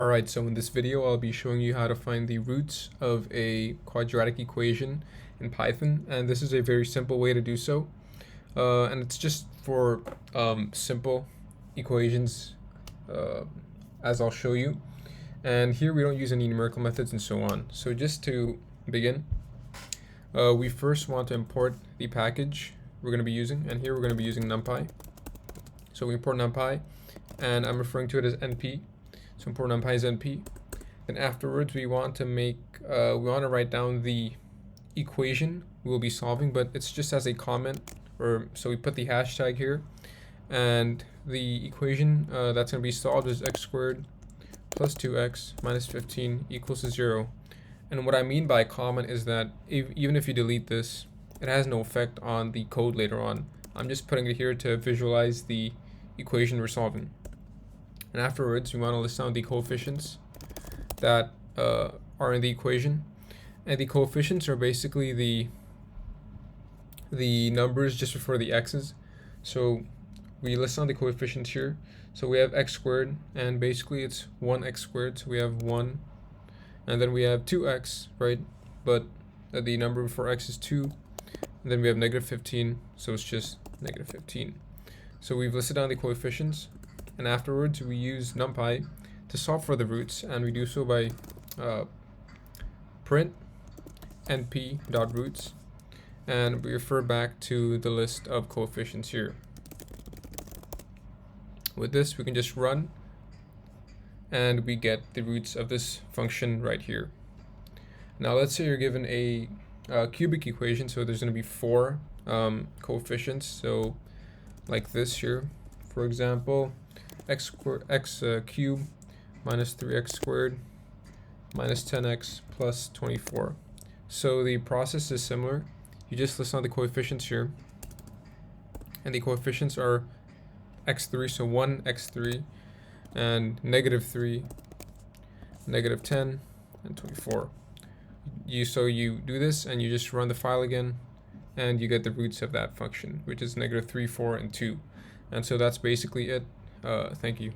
Alright, so in this video I'll be showing you how to find the roots of a quadratic equation in Python, and this is a very simple way to do so. And it's just for simple equations, as I'll show you. And here we don't use any numerical methods and so on. So just to begin, we first want to import the package we're going to be using, and here we're going to be using NumPy. So we import NumPy, and I'm referring to it as NP. So import NumPy as NP. Then afterwards we want to write down the equation we'll be solving, but it's just as a comment, so we put the hashtag here, and the equation that's going to be solved is x squared plus 2x minus 15 equals to 0. And what I mean by comment is that even if you delete this, it has no effect on the code later on. I'm just putting it here to visualize the equation we're solving. And afterwards, we want to list down the coefficients that are in the equation. And the coefficients are basically the numbers just before the x's. So we list down the coefficients here. So we have x squared, and basically it's 1x squared. So we have 1, and then we have 2x, right? But the number before x is 2. And then we have negative 15, so it's just negative 15. So we've listed down the coefficients, and afterwards we use NumPy to solve for the roots, and we do so by print np.roots, and we refer back to the list of coefficients here. With this, we can just run, and we get the roots of this function right here. Now let's say you're given a cubic equation, so there's going to be 4 coefficients, so like this here, for example, x cubed minus 3x squared minus 10x plus 24. So the process is similar. You just list down the coefficients here, and the coefficients are x3, so 1 x3, and negative 3, negative 10, and 24. So you do this, and you just run the file again, and you get the roots of that function, which is negative 3, 4, and 2. And so that's basically it. Thank you.